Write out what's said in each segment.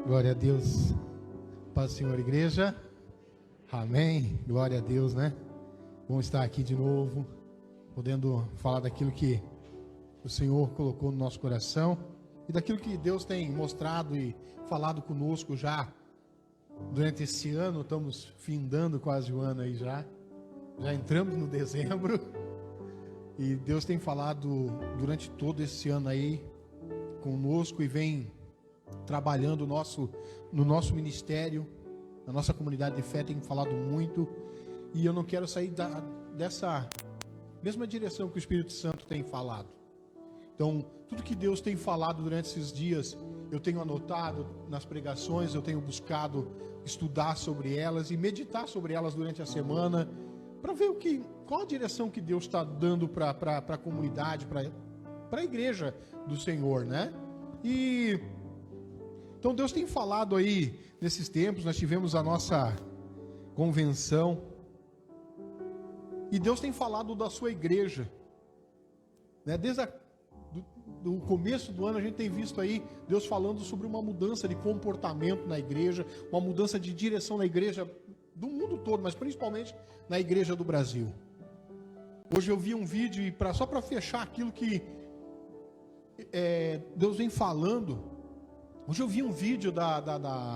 Glória a Deus. Paz do Senhor, igreja. Amém. Glória a Deus, né? Bom estar aqui de novo, podendo falar daquilo que o Senhor colocou no nosso coração e daquilo que Deus tem mostrado e falado conosco já durante esse ano. Estamos findando quase o ano aí já entramos no dezembro e Deus tem falado durante todo esse ano aí conosco e vem trabalhando no nosso ministério, na nossa comunidade de fé. Tem falado muito e eu não quero sair dessa mesma direção que o Espírito Santo tem falado. Então, tudo que Deus tem falado durante esses dias, eu tenho anotado nas pregações, eu tenho buscado estudar sobre elas e meditar sobre elas durante a semana, para ver qual a direção que Deus está dando para a comunidade, para a igreja do Senhor, né? Então Deus tem falado aí nesses tempos. Nós tivemos a nossa convenção e Deus tem falado da sua igreja, né? Desde do começo do ano a gente tem visto aí Deus falando sobre uma mudança de comportamento na igreja, uma mudança de direção na igreja do mundo todo, mas principalmente na igreja do Brasil. Hoje eu vi um vídeo só para fechar aquilo que Deus vem falando. Hoje eu vi um vídeo da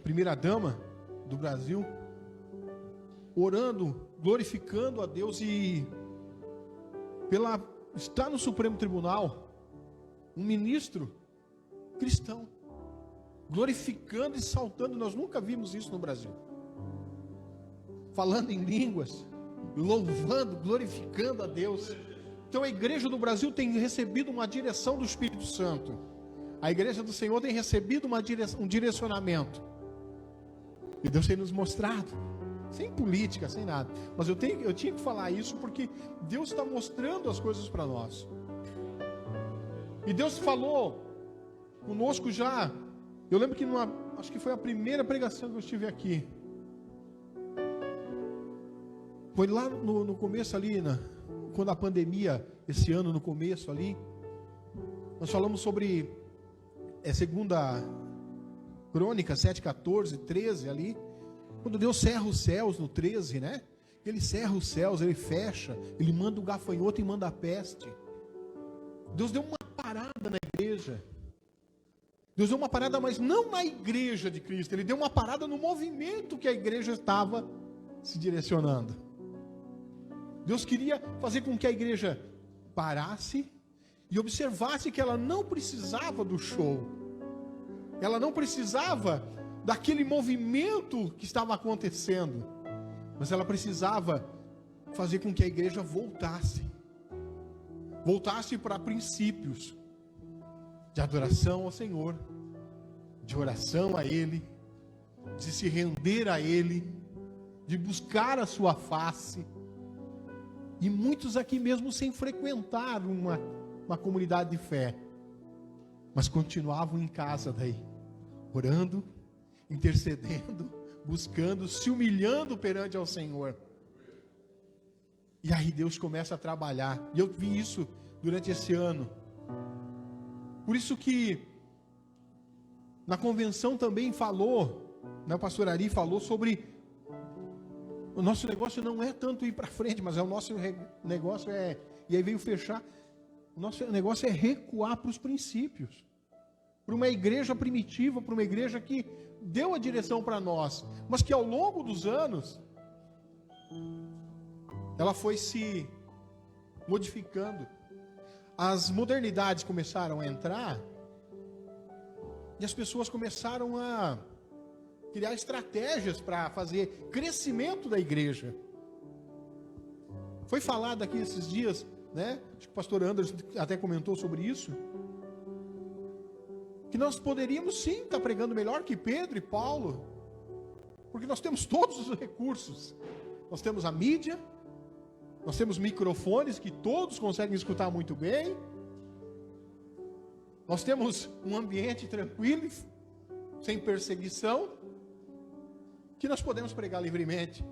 primeira dama do Brasil orando, glorificando a Deus e está no Supremo Tribunal um ministro cristão glorificando e saltando. Nós nunca vimos isso no Brasil, falando em línguas, louvando, glorificando a Deus. Então a igreja do Brasil tem recebido uma direção do Espírito Santo. A igreja do Senhor tem recebido um direcionamento. E Deus tem nos mostrado, sem política, sem nada. Mas eu tinha que falar isso porque Deus está mostrando as coisas para nós. E Deus falou conosco já. Eu lembro que acho que foi a primeira pregação que eu estive aqui. Foi lá no começo ali, quando a pandemia, esse ano no começo ali, nós falamos sobre segunda Crônica 7, 14, 13 ali, quando Deus cerra os céus no 13, né? Ele cerra os céus, ele fecha, ele manda o gafanhoto e manda a peste. Deus deu uma parada na igreja. Deus deu uma parada, mas não na igreja de Cristo. Ele deu uma parada no movimento que a igreja estava se direcionando. Deus queria fazer com que a igreja parasse e observasse que ela não precisava do show. Ela não precisava daquele movimento que estava acontecendo. Mas ela precisava fazer com que a igreja voltasse para princípios de adoração ao Senhor, de oração a Ele, de se render a Ele, de buscar a sua face. E muitos aqui mesmo sem frequentar uma comunidade de fé, mas continuavam em casa daí, orando, intercedendo, buscando, se humilhando perante ao Senhor. E aí Deus começa a trabalhar. E eu vi isso durante esse ano. Por isso que na convenção também falou, né, o pastor Ari falou sobre o nosso negócio não é tanto ir para frente, mas o nosso negócio e aí veio fechar, o nosso negócio é recuar para os princípios, para uma igreja primitiva, para uma igreja que deu a direção para nós, mas que ao longo dos anos ela foi se modificando. As modernidades começaram a entrar e as pessoas começaram a criar estratégias para fazer crescimento da igreja. Foi falado aqui esses dias, né? Acho que o pastor Anderson até comentou sobre isso, que nós poderíamos sim estar pregando melhor que Pedro e Paulo, porque nós temos todos os recursos. Nós temos a mídia, nós temos microfones que todos conseguem escutar muito bem, nós temos um ambiente tranquilo, sem perseguição, que nós podemos pregar livremente.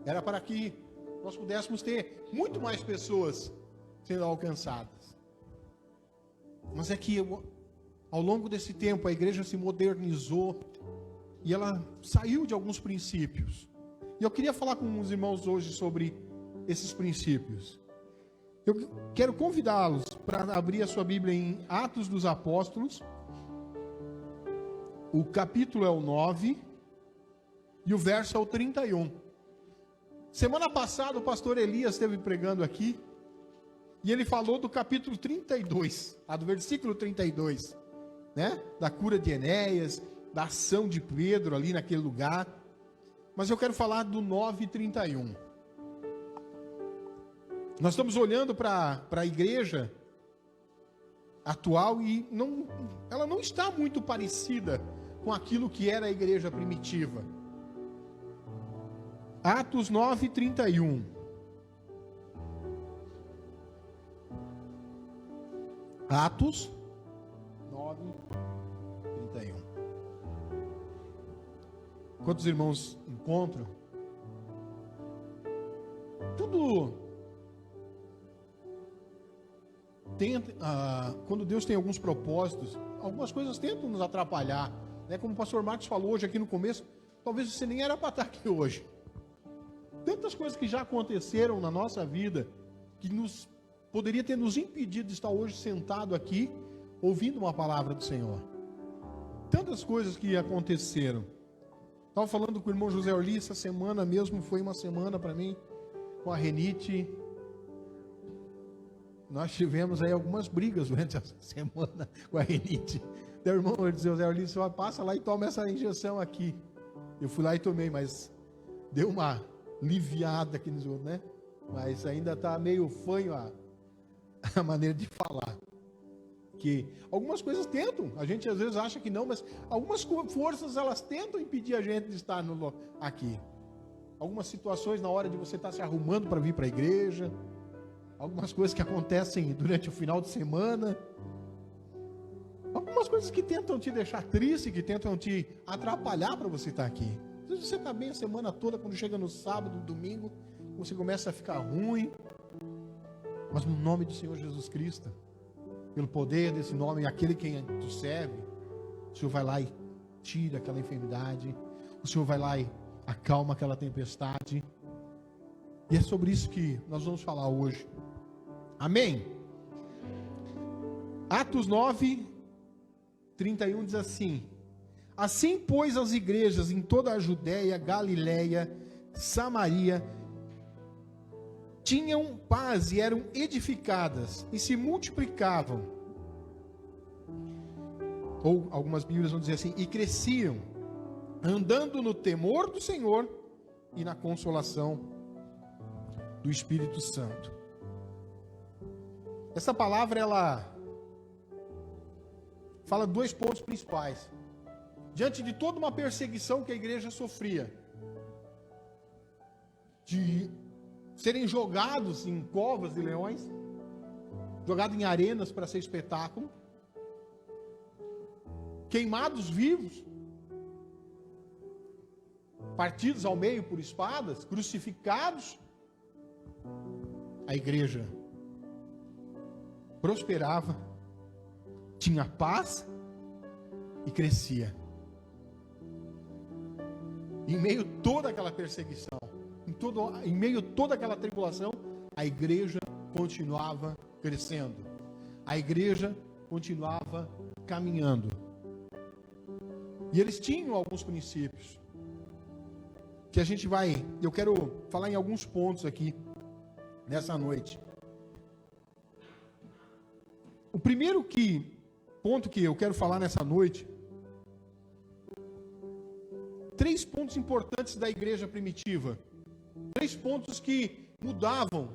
Era para que nós pudéssemos ter muito mais pessoas sendo alcançadas. Mas é que ao longo desse tempo a igreja se modernizou e ela saiu de alguns princípios. E eu queria falar com os irmãos hoje sobre esses princípios. Eu quero convidá-los para abrir a sua Bíblia em Atos dos Apóstolos. O capítulo é o 9 e o verso é o 31. Semana passada o pastor Elias esteve pregando aqui e ele falou do capítulo 32, do versículo 32, né? Da cura de Enéas, da ação de Pedro ali naquele lugar. Mas eu quero falar do 9:31. Nós estamos olhando para a igreja atual e ela não está muito parecida com aquilo que era a igreja primitiva. Atos 9:31. Atos 9:31. Quantos irmãos encontram? Tudo tenta, quando Deus tem alguns propósitos, algumas coisas tentam nos atrapalhar, né? Como o pastor Marcos falou hoje aqui no começo, talvez você nem era para estar aqui hoje. Tantas coisas que já aconteceram na nossa vida que poderia ter nos impedido de estar hoje sentado aqui ouvindo uma palavra do Senhor. Tantas coisas que aconteceram. Estava falando com o irmão José Orli, essa semana mesmo foi uma semana para mim com a renite. Nós tivemos aí algumas brigas durante a semana com a renite. O irmão José Orli só passa lá e toma essa injeção aqui. Eu fui lá e tomei, mas deu uma aliviada aqui nos outros, né? Mas ainda está meio fanho a maneira de falar. Que algumas coisas tentam, a gente às vezes acha que não, mas algumas forças elas tentam impedir a gente de estar aqui. Algumas situações na hora de você estar se arrumando para vir para a igreja, algumas coisas que acontecem durante o final de semana, algumas coisas que tentam te deixar triste, que tentam te atrapalhar para você estar aqui. Às vezes você está bem a semana toda, quando chega no sábado, domingo, você começa a ficar ruim, mas no nome do Senhor Jesus Cristo, pelo poder desse nome, aquele quem tu serve, o Senhor vai lá e tira aquela enfermidade, o Senhor vai lá e acalma aquela tempestade. E é sobre isso que nós vamos falar hoje. Amém? Atos 9:31 diz assim: assim, pois, as igrejas em toda a Judéia, Galiléia, Samaria tinham paz e eram edificadas e se multiplicavam. Ou algumas Bíblias vão dizer assim: e cresciam, andando no temor do Senhor e na consolação do Espírito Santo. Essa palavra, ela fala dois pontos principais. Diante de toda uma perseguição que a igreja sofria, de serem jogados em covas de leões, jogados em arenas para ser espetáculo, queimados vivos, partidos ao meio por espadas, crucificados, a igreja prosperava, tinha paz e crescia. Em meio a toda aquela perseguição, em meio a toda aquela tribulação, a igreja continuava crescendo. A igreja continuava caminhando. E eles tinham alguns princípios que eu quero falar em alguns pontos aqui nessa noite. O primeiro ponto que eu quero falar nessa noite, 3 pontos importantes da igreja primitiva, 3 pontos que mudavam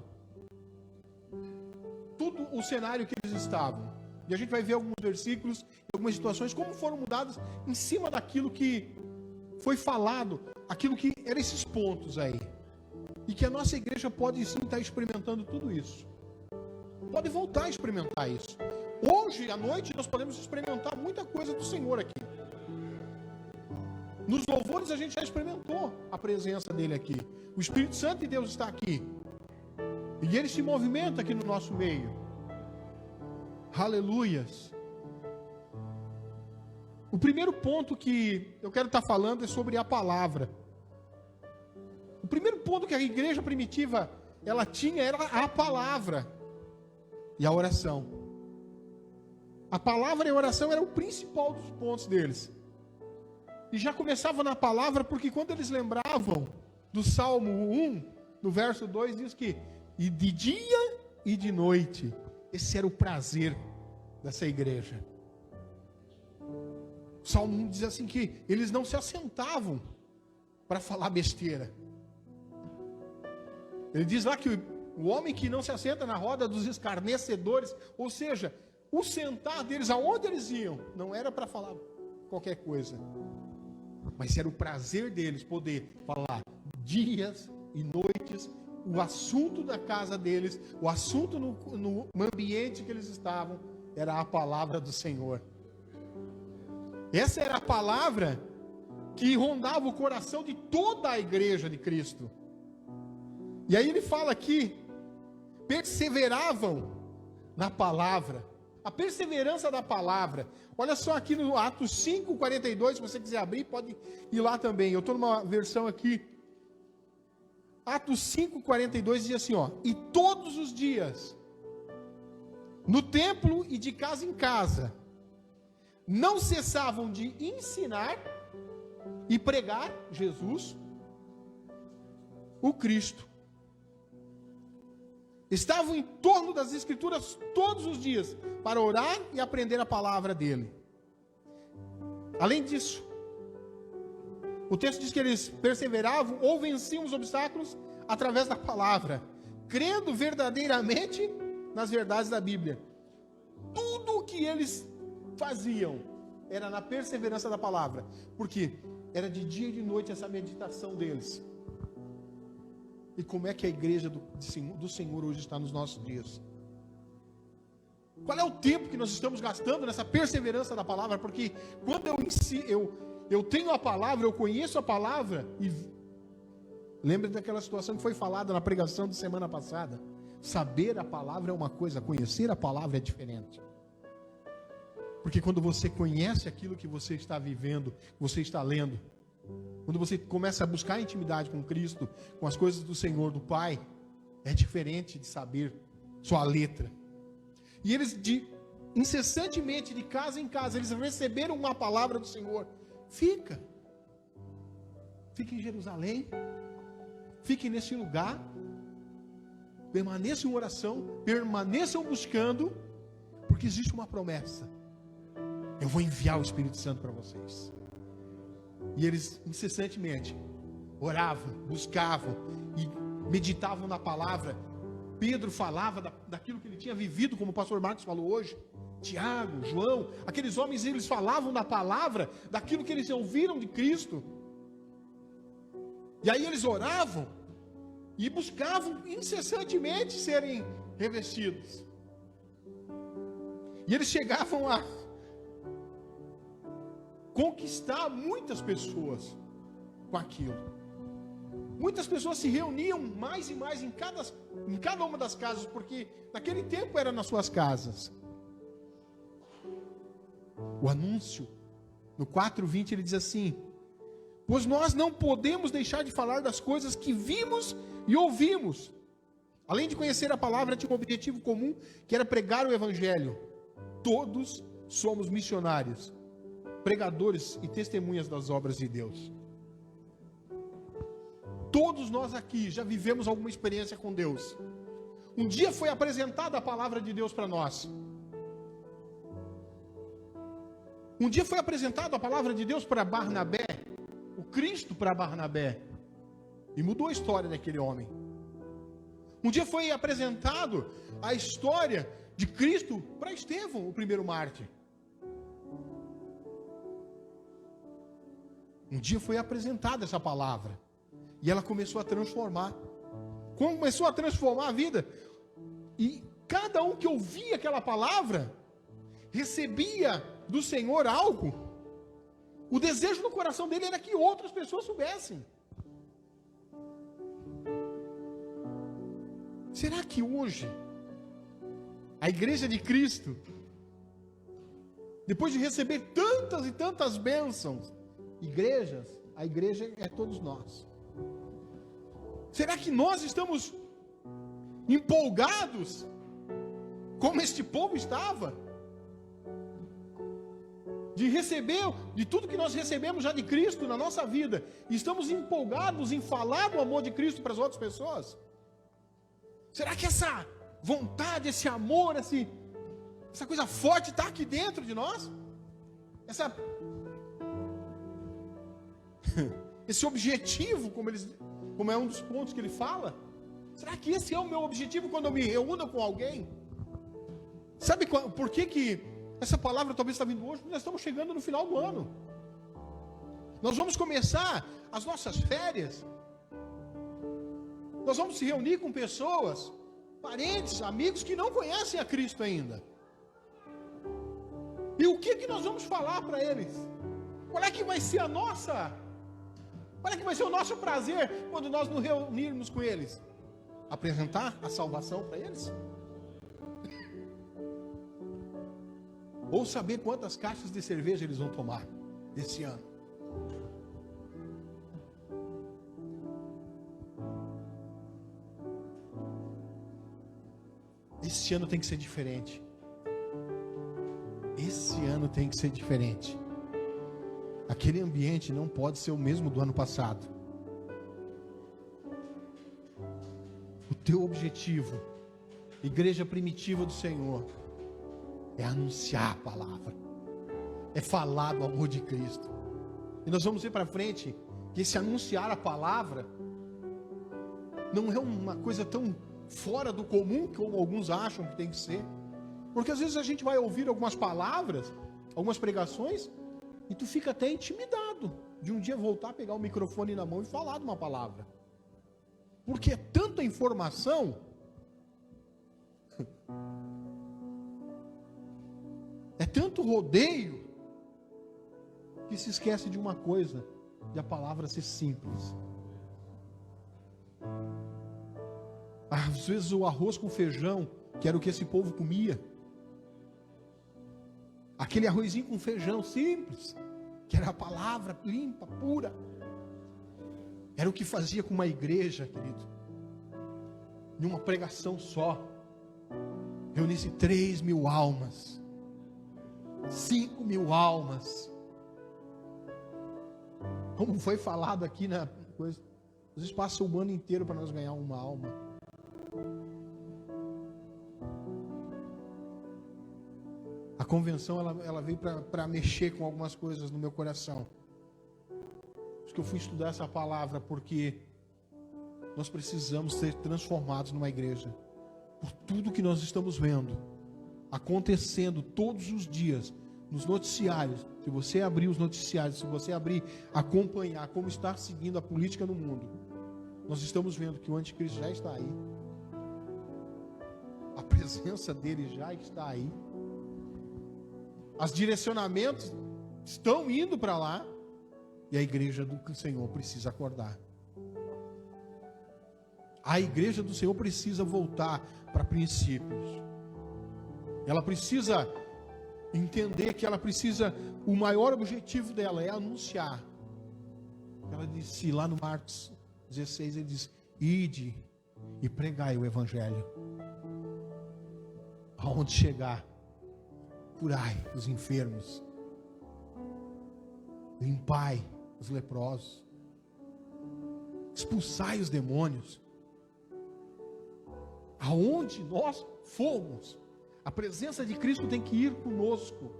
todo o cenário que eles estavam. E a gente vai ver alguns versículos, algumas situações, como foram mudadas em cima daquilo que foi falado, aquilo que eram esses pontos aí. E que a nossa igreja pode sim estar experimentando tudo isso. Pode voltar a experimentar isso. Hoje, à noite, nós podemos experimentar muita coisa do Senhor aqui. Nos louvores a gente já experimentou a presença dele aqui. O Espírito Santo de Deus está aqui. E ele se movimenta aqui no nosso meio. Aleluias. O primeiro ponto que eu quero estar falando é sobre a palavra. O primeiro ponto que a igreja primitiva ela tinha era a palavra e a oração. A palavra e a oração era o principal dos pontos deles. E já começava na palavra, porque quando eles lembravam do Salmo 1, no verso 2, diz que e de dia e de noite, esse era o prazer dessa igreja. O Salmo 1 diz assim que eles não se assentavam para falar besteira. Ele diz lá que o homem que não se assenta na roda dos escarnecedores, ou seja, o sentar deles, aonde eles iam, não era para falar qualquer coisa, mas era o prazer deles poder falar dias e noites, o assunto da casa deles, o assunto no ambiente que eles estavam, era a palavra do Senhor. Essa era a palavra que rondava o coração de toda a igreja de Cristo. E aí ele fala aqui, perseveravam na palavra, a perseverança da palavra. Olha só aqui no Atos 5:42, se você quiser abrir, pode ir lá também. Eu estou numa versão aqui, Atos 5:42 diz assim, ó: e todos os dias, no templo e de casa em casa, não cessavam de ensinar e pregar Jesus, o Cristo. Estavam em torno das Escrituras todos os dias, para orar e aprender a palavra dele. Além disso, o texto diz que eles perseveravam ou venciam os obstáculos através da palavra, crendo verdadeiramente nas verdades da Bíblia. Tudo o que eles faziam era na perseverança da palavra, porque era de dia e de noite essa meditação deles. E como é que a igreja do Senhor hoje está nos nossos dias? Qual é o tempo que nós estamos gastando nessa perseverança da palavra? Porque quando eu tenho a palavra, eu conheço a palavra, e lembra daquela situação que foi falada na pregação de semana passada? Saber a palavra é uma coisa, conhecer a palavra é diferente. Porque quando você conhece aquilo que você está vivendo, você está lendo, quando você começa a buscar intimidade com Cristo, com as coisas do Senhor, do Pai, é diferente de saber só a letra. E eles, incessantemente, de casa em casa, eles receberam uma palavra do Senhor. Fica em Jerusalém, fique nesse lugar, permaneçam em oração, permaneçam buscando, porque existe uma promessa: eu vou enviar o Espírito Santo para vocês. E eles incessantemente oravam, buscavam e meditavam na palavra. Pedro falava daquilo que ele tinha vivido, como o pastor Marcos falou hoje. Tiago, João, aqueles homens, eles falavam da palavra, daquilo que eles ouviram de Cristo. E aí eles oravam e buscavam incessantemente serem revestidos. E eles chegavam a conquistar muitas pessoas com aquilo. Muitas pessoas se reuniam mais e mais em cada uma das casas, porque naquele tempo era nas suas casas. O anúncio, no 4:20 ele diz assim: pois nós não podemos deixar de falar das coisas que vimos e ouvimos. Além de conhecer a palavra, tinha um objetivo comum, que era pregar o evangelho. Todos somos missionários, pregadores e testemunhas das obras de Deus. Todos nós aqui já vivemos alguma experiência com Deus. Um dia foi apresentada a palavra de Deus para nós. Um dia foi apresentada a palavra de Deus para Barnabé, o Cristo para Barnabé, e mudou a história daquele homem. Um dia foi apresentado a história de Cristo para Estevão, o primeiro mártir. Um dia foi apresentada essa palavra, e ela começou a transformar. Começou a transformar a vida. E cada um que ouvia aquela palavra recebia do Senhor algo. O desejo no coração dele era que outras pessoas soubessem. Será que hoje a igreja de Cristo, depois de receber tantas e tantas bênçãos, a igreja é todos nós. Será que nós estamos empolgados como este povo estava? De receber, de tudo que nós recebemos já de Cristo na nossa vida, e estamos empolgados em falar do amor de Cristo para as outras pessoas? Será que essa vontade, esse amor, essa coisa forte está aqui dentro de nós? Esse objetivo, como é um dos pontos que ele fala, será que esse é o meu objetivo quando eu me reúno com alguém? Sabe por que essa palavra talvez está vindo hoje? Porque nós estamos chegando no final do ano. Nós vamos começar as nossas férias. Nós vamos se reunir com pessoas, parentes, amigos que não conhecem a Cristo ainda. E o que nós vamos falar para eles? Qual é que vai ser o nosso prazer quando nós nos reunirmos com eles? Apresentar a salvação para eles? Ou saber quantas caixas de cerveja eles vão tomar esse ano? Esse ano tem que ser diferente. Esse ano tem que ser diferente. Aquele ambiente não pode ser o mesmo do ano passado. O teu objetivo, igreja primitiva do Senhor, é anunciar a palavra, é falar do amor de Cristo. E nós vamos ver para frente que esse anunciar a palavra não é uma coisa tão fora do comum como alguns acham que tem que ser. Porque às vezes a gente vai ouvir algumas palavras, algumas pregações, e tu fica até intimidado de um dia voltar, pegar o microfone na mão e falar de uma palavra. Porque é tanta informação, é tanto rodeio, que se esquece de uma coisa, de a palavra ser simples. Às vezes o arroz com feijão, que era o que esse povo comia, aquele arrozinho com feijão simples, que era a palavra limpa, pura, era o que fazia com uma igreja, querido, em uma pregação só, reunisse 3.000 almas, 5.000 almas, como foi falado aqui na coisa. Às vezes passa o ano inteiro para nós ganhar uma alma. A convenção ela veio para mexer com algumas coisas no meu coração. Por isso que eu fui estudar essa palavra, porque nós precisamos ser transformados numa igreja. Por tudo que nós estamos vendo acontecendo todos os dias nos noticiários. Se você abrir os noticiários, se você acompanhar como está seguindo a política no mundo, nós estamos vendo que o anticristo já está aí. A presença dele já está aí. Os direcionamentos estão indo para lá. E a igreja do Senhor precisa acordar. A igreja do Senhor precisa voltar para princípios. Ela precisa entender que o maior objetivo dela é anunciar. Ela disse lá no Marcos 16, ele diz: ide e pregai o evangelho. Aonde chegar, curai os enfermos, limpai os leprosos, expulsai os demônios. Aonde nós formos, a presença de Cristo tem que ir conosco.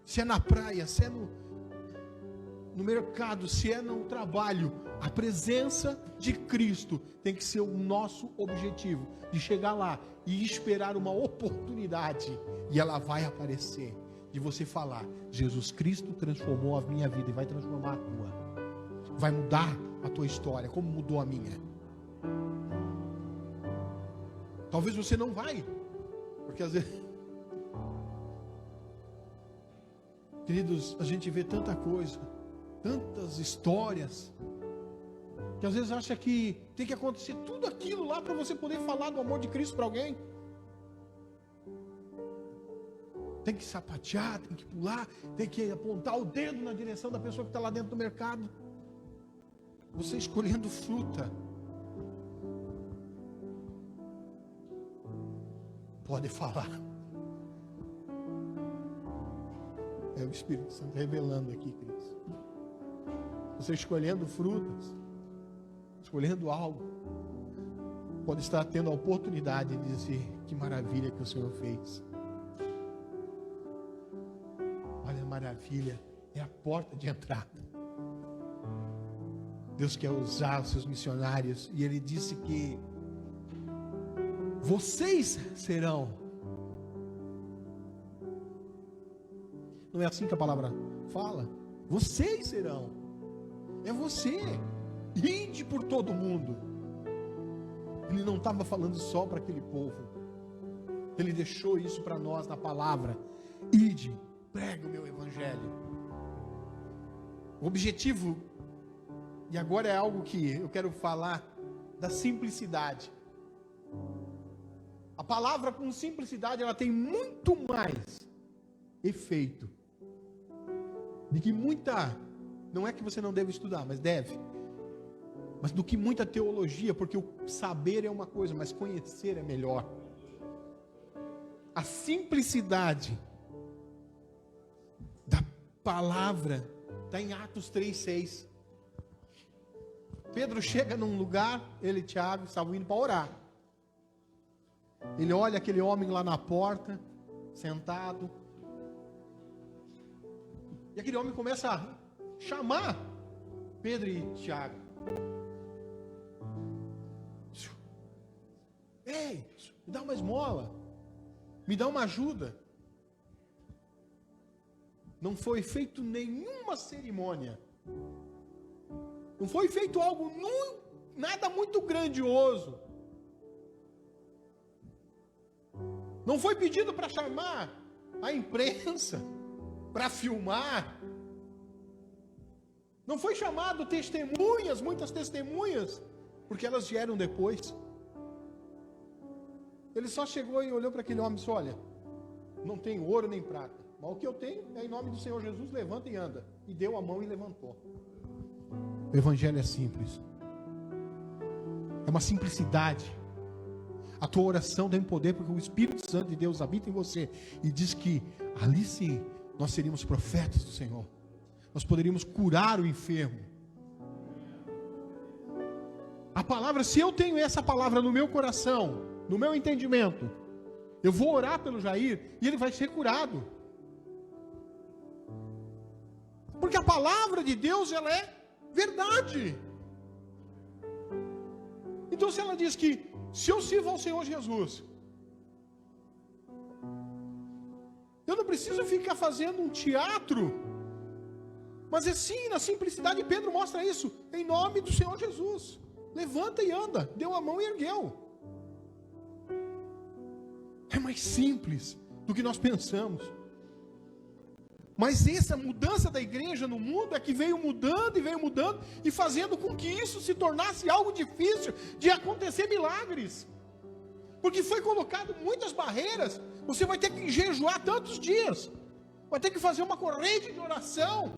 Se é na praia, se é no mercado, se é no trabalho, a presença de Cristo tem que ser o nosso objetivo, de chegar lá e esperar uma oportunidade, e ela vai aparecer, de você falar: Jesus Cristo transformou a minha vida e vai transformar a tua, vai mudar a tua história, como mudou a minha. Talvez você não vai, porque às vezes Queridos, a gente vê tanta coisa, tantas histórias, que às vezes acha que tem que acontecer tudo aquilo lá para você poder falar do amor de Cristo para alguém. Tem que sapatear, tem que pular, tem que apontar o dedo na direção da pessoa que está lá dentro do mercado. Você escolhendo fruta, pode falar. É o Espírito Santo revelando aqui, queridos. Você escolhendo frutas, escolhendo algo, pode estar tendo a oportunidade de dizer: que maravilha que o Senhor fez. Olha, maravilha é a porta de entrada. Deus quer usar os seus missionários, e Ele disse que vocês serão. Não é assim que a palavra fala? Vocês serão. É você. Ide por todo mundo. Ele não estava falando só para aquele povo. Ele deixou isso para nós na palavra. Ide, prega o meu evangelho. O objetivo, e agora é algo que eu quero falar, da simplicidade. A palavra com simplicidade, ela tem muito mais efeito de que muita, não é que você não deve estudar, mas deve, mas do que muita teologia, porque o saber é uma coisa, mas conhecer é melhor. A simplicidade da palavra está em Atos 3:6. Pedro chega num lugar, ele e Tiago estavam indo para orar. Ele olha aquele homem lá na porta, sentado, e aquele homem começa a chamar Pedro e Tiago. Ei, me dá uma esmola, me dá uma ajuda. Não foi feito nenhuma cerimônia, não foi feito algo, nada muito grandioso. Não foi pedido para chamar a imprensa, para filmar. Não foi chamado testemunhas, muitas testemunhas, porque elas vieram depois. Ele só chegou e olhou para aquele homem e disse: olha, não tenho ouro nem prata, mas o que eu tenho é em nome do Senhor Jesus, levanta e anda. E deu a mão e levantou. O evangelho é simples. É uma simplicidade. A tua oração tem poder, porque o Espírito Santo de Deus habita em você. E diz que ali sim, nós seríamos profetas do Senhor. Nós poderíamos curar o enfermo. A palavra, se eu tenho essa palavra no meu coração, no meu entendimento, eu vou orar pelo Jair e ele vai ser curado. Porque a palavra de Deus, ela é verdade. Então, se ela diz que se eu sirvo ao Senhor Jesus, eu não preciso ficar fazendo um teatro, mas é sim, na simplicidade. Pedro mostra isso, em nome do Senhor Jesus. Levanta e anda, deu a mão e ergueu. É mais simples do que nós pensamos. Mas essa mudança da igreja no mundo é que veio mudando e fazendo com que isso se tornasse algo difícil de acontecer milagres. Porque foi colocado muitas barreiras. Você vai ter que jejuar tantos dias, vai ter que fazer uma corrente de oração.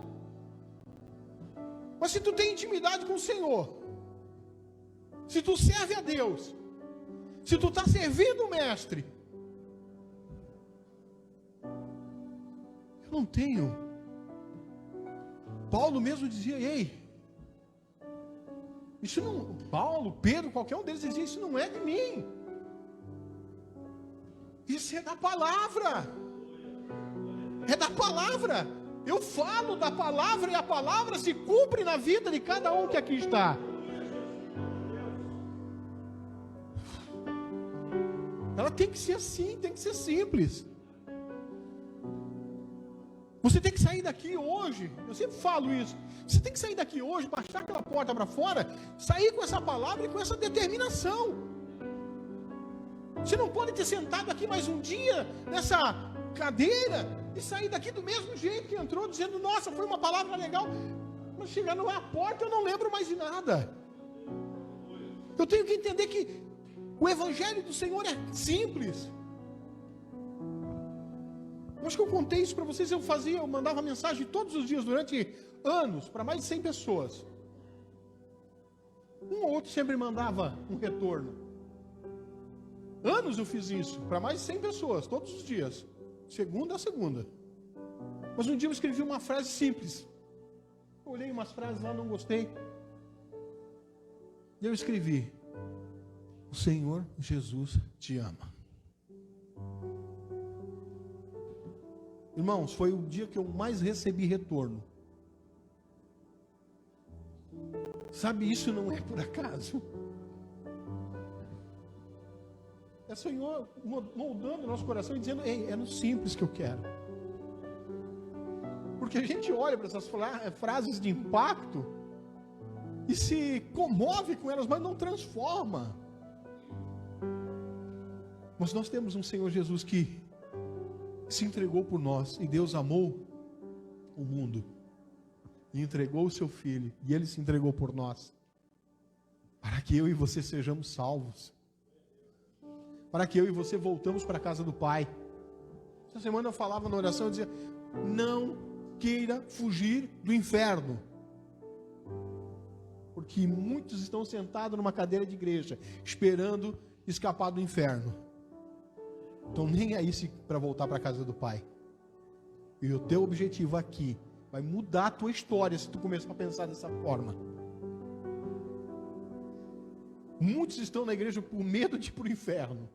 Mas se tu tem intimidade com o Senhor, se tu serve a Deus, se tu está servindo o Mestre, eu não tenho. Paulo mesmo dizia: ei, isso não, Paulo, Pedro, qualquer um deles dizia: isso não é de mim, isso é da palavra, é da palavra. Eu falo da palavra e a palavra se cumpre na vida de cada um que aqui está. Ela tem que ser assim, tem que ser simples. Você tem que sair daqui hoje, eu sempre falo isso, você tem que sair daqui hoje, baixar aquela porta para fora, sair com essa palavra e com essa determinação. Você não pode ter sentado aqui mais um dia, nessa cadeira, e sair daqui do mesmo jeito que entrou, dizendo, nossa, foi uma palavra legal, mas chegando à porta eu não lembro mais de nada. Eu tenho que entender que o Evangelho do Senhor é simples. Eu acho que eu contei isso para vocês, eu mandava mensagem todos os dias, durante anos, para mais de 100 pessoas. Um ou outro sempre mandava um retorno. Anos eu fiz isso, para mais de 100 pessoas, todos os dias, segunda a segunda. Mas um dia eu escrevi uma frase simples. Eu olhei umas frases lá, não gostei. E eu escrevi: o Senhor Jesus te ama. Irmãos, foi o dia que eu mais recebi retorno. Sabe, isso não é por acaso. É o Senhor moldando o nosso coração e dizendo, ei, é no simples que eu quero. Porque a gente olha para essas frases de impacto e se comove com elas, mas não transforma. Mas nós temos um Senhor Jesus que se entregou por nós, e Deus amou o mundo e entregou o seu Filho, e Ele se entregou por nós, para que eu e você sejamos salvos, para que eu e você voltamos para a casa do Pai. Essa semana eu falava na oração, eu dizia, não queira fugir do inferno, porque muitos estão sentados numa cadeira de igreja, esperando escapar do inferno. Então nem aí para voltar para a casa do Pai. E o teu objetivo aqui vai mudar a tua história se tu começar a pensar dessa forma. Muitos estão na igreja por medo de ir para o inferno.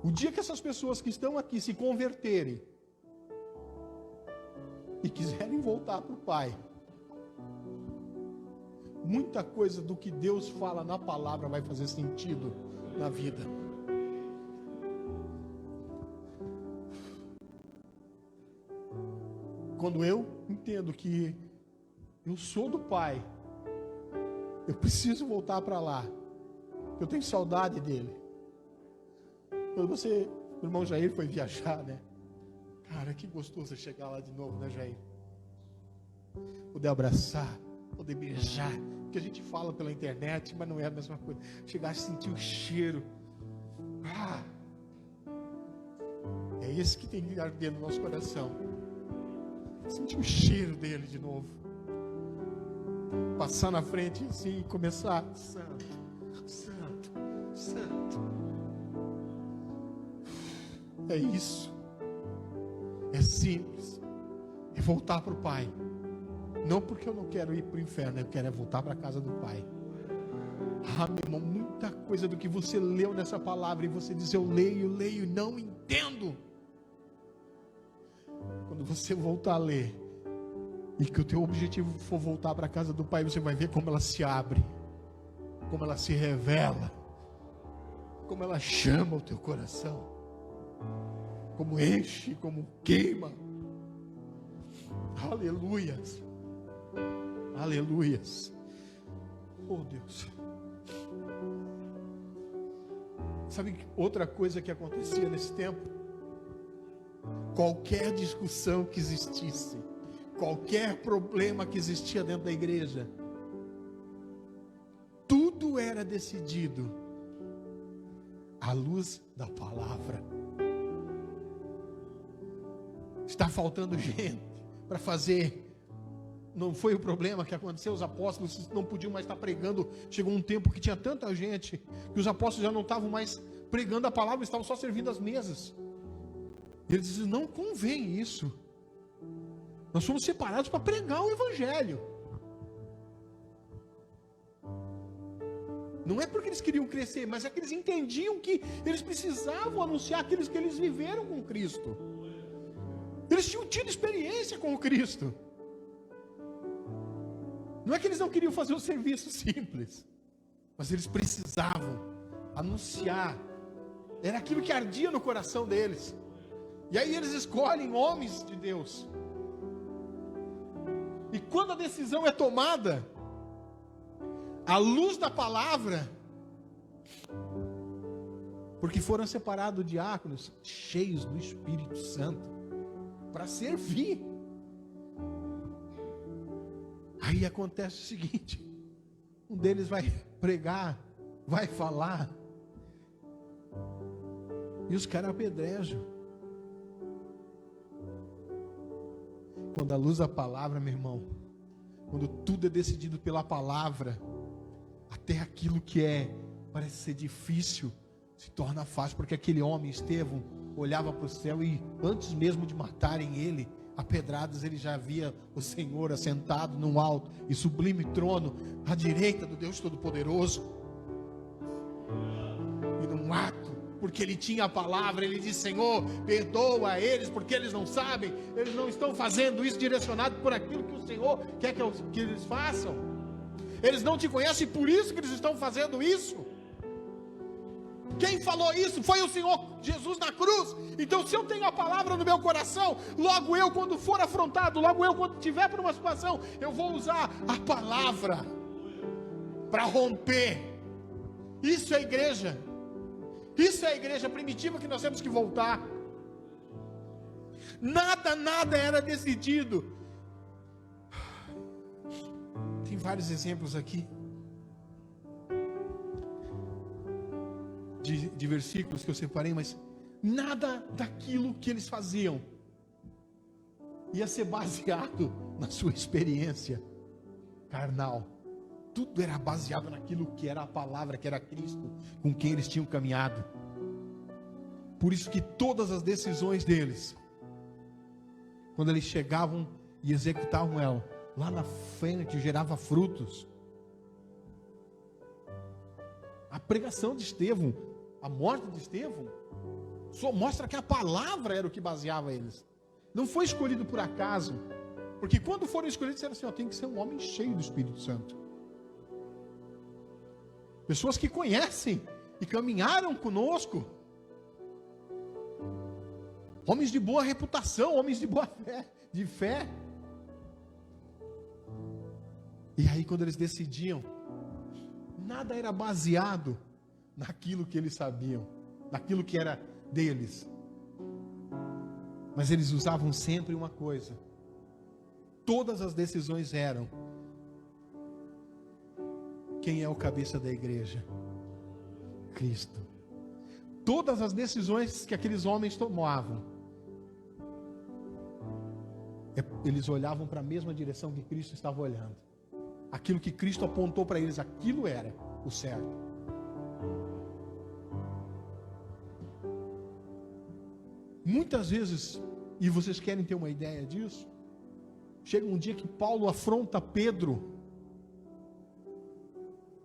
O dia que essas pessoas que estão aqui se converterem e quiserem voltar para o Pai, muita coisa do que Deus fala na palavra vai fazer sentido na vida. Quando eu entendo que eu sou do Pai, eu preciso voltar para lá, eu tenho saudade dele. Quando o irmão Jair foi viajar, né? Cara, que gostoso chegar lá de novo, né, Jair? Poder abraçar, poder beijar, porque a gente fala pela internet, mas não é a mesma coisa. Chegar a sentir o cheiro. É esse que tem que arder no nosso coração. Sentir o cheiro dele de novo. Passar na frente assim e começar. Santo, santo, santo. É isso. É simples. É voltar para o Pai. Não porque eu não quero ir para o inferno, eu quero voltar para a casa do Pai. Meu irmão, muita coisa do que você leu nessa palavra e você diz, eu leio e não entendo. Quando você voltar a ler e que o teu objetivo for voltar para a casa do Pai, você vai ver como ela se abre, como ela se revela, como ela chama o teu coração, como enche, como queima. Aleluias, aleluias. Oh Deus. Sabe outra coisa que acontecia nesse tempo? Qualquer discussão que existisse, qualquer problema que existia dentro da igreja, tudo era decidido à luz da palavra. Está faltando gente para fazer. Não foi o problema que aconteceu, os apóstolos não podiam mais estar pregando. Chegou um tempo que tinha tanta gente que os apóstolos já não estavam mais pregando a palavra, estavam só servindo as mesas. E eles dizem, não convém isso. Nós somos separados para pregar o Evangelho. Não é porque eles queriam crescer, mas é que eles entendiam que eles precisavam anunciar aqueles que eles viveram com Cristo. Eles tinham tido experiência com o Cristo. Não é que eles não queriam fazer um serviço simples, mas eles precisavam anunciar. Era aquilo que ardia no coração deles. E aí eles escolhem homens de Deus. E quando a decisão é tomada, à luz da palavra, porque foram separados diáconos cheios do Espírito Santo, para servir. Aí acontece o seguinte: um deles vai pregar, vai falar, e os caras apedrejam. Quando a luz da palavra, meu irmão, quando tudo é decidido pela palavra, até aquilo que parece ser difícil, se torna fácil, porque aquele homem, Estevão, olhava para o céu e antes mesmo de matarem ele, a pedradas, ele já via o Senhor assentado num alto e sublime trono, à direita do Deus Todo-Poderoso. E num ato, porque ele tinha a palavra, ele disse: Senhor, perdoa eles, porque eles não sabem, eles não estão fazendo isso direcionado por aquilo que o Senhor quer que eles façam. Eles não te conhecem, por isso que eles estão fazendo isso. Quem falou isso foi o Senhor Jesus na cruz. Então, se eu tenho a palavra no meu coração, logo eu, quando for afrontado, logo eu, quando estiver por uma situação, eu vou usar a palavra para romper. Isso é igreja. Isso é a igreja primitiva que nós temos que voltar. Nada era decidido. Tem vários exemplos aqui de versículos que eu separei, mas nada daquilo que eles faziam ia ser baseado na sua experiência carnal. Tudo era baseado naquilo que era a palavra, que era Cristo, com quem eles tinham caminhado. Por isso que todas as decisões deles, quando eles chegavam e executavam ela, lá na frente gerava frutos. A pregação de Estevão, a morte de Estevão, só mostra que a palavra era o que baseava eles. Não foi escolhido por acaso, porque quando foram escolhidos, disseram assim: tem que ser um homem cheio do Espírito Santo. Pessoas que conhecem e caminharam conosco, homens de boa reputação, homens de boa fé. E aí, quando eles decidiam, nada era baseado naquilo que eles sabiam, naquilo que era deles, mas eles usavam sempre uma coisa. Todas as decisões eram: quem é o cabeça da igreja? Cristo. Todas as decisões que aqueles homens tomavam, eles olhavam para a mesma direção que Cristo estava olhando. Aquilo que Cristo apontou para eles, aquilo era o certo. Muitas vezes, e vocês querem ter uma ideia disso, chega um dia que Paulo afronta Pedro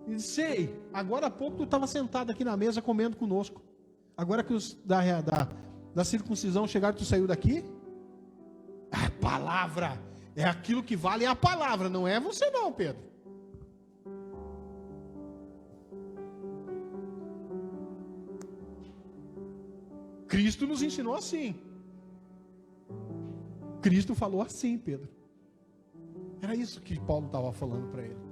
e diz: ei, agora há pouco tu estava sentado aqui na mesa comendo conosco, agora que os da circuncisão chegaram, tu saiu daqui? A palavra é aquilo que vale, é a palavra, não é você não, Pedro. Cristo nos ensinou assim. Cristo falou assim, Pedro. Era isso que Paulo estava falando para ele.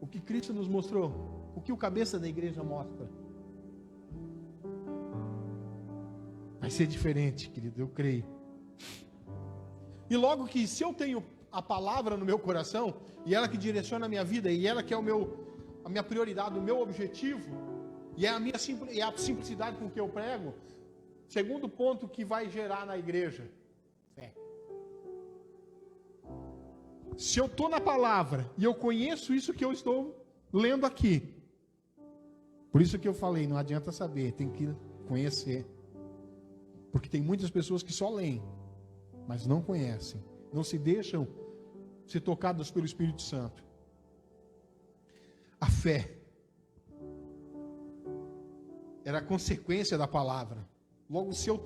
O que Cristo nos mostrou, o que o cabeça da igreja mostra, vai ser diferente, querido, eu creio. E logo que, se eu tenho a palavra no meu coração, e ela que direciona a minha vida, e ela que é a minha prioridade, o meu objetivo, e é a simplicidade com que eu prego, segundo ponto que vai gerar na igreja: fé. Se eu estou na palavra, e eu conheço isso que eu estou lendo aqui, por isso que eu falei, não adianta saber, tem que conhecer. Porque tem muitas pessoas que só leem, mas não conhecem, não se deixam ser tocadas pelo Espírito Santo. A fé era a consequência da palavra. Logo, se eu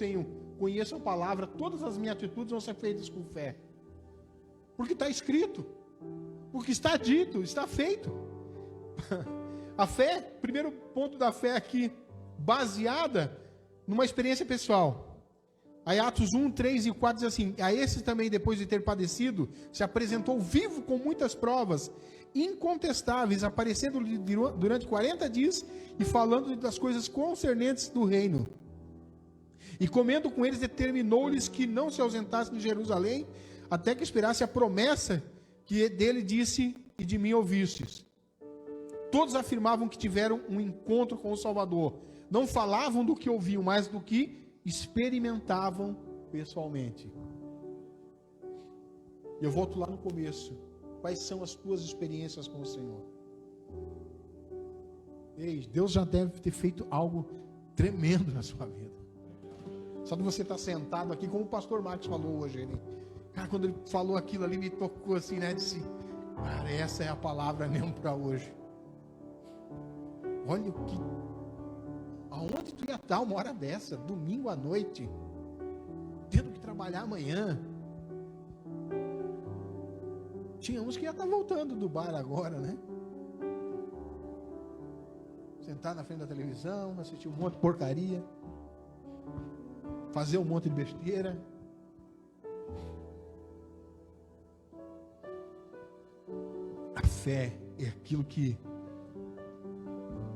conheço a palavra, todas as minhas atitudes vão ser feitas com fé. Porque está escrito, porque está dito, está feito. A fé, primeiro ponto da fé aqui, baseada numa experiência pessoal. Aí Atos 1, 3 e 4 diz assim: a esse também, depois de ter padecido, se apresentou vivo com muitas provas incontestáveis, aparecendo-lhe durante 40 dias e falando das coisas concernentes do reino. E comendo com eles, determinou-lhes que não se ausentassem de Jerusalém, até que esperasse a promessa que dele disse e de mim ouvistes. Todos afirmavam que tiveram um encontro com o Salvador. Não falavam do que ouviam, mas do que experimentavam pessoalmente. Eu volto lá no começo. Quais são as tuas experiências com o Senhor? Ei, Deus já deve ter feito algo tremendo na sua vida. Só de você estar sentado aqui, como o pastor Marcos falou hoje. Cara, quando ele falou aquilo ali, me tocou assim, né? Disse, cara, essa é a palavra mesmo para hoje. Olha o que... Aonde tu ia estar uma hora dessa? Domingo à noite? Tendo que trabalhar amanhã? Tinha uns que ia estar voltando do bar agora, né? Sentar na frente da televisão, assistir um monte de porcaria, fazer um monte de besteira. A fé é aquilo que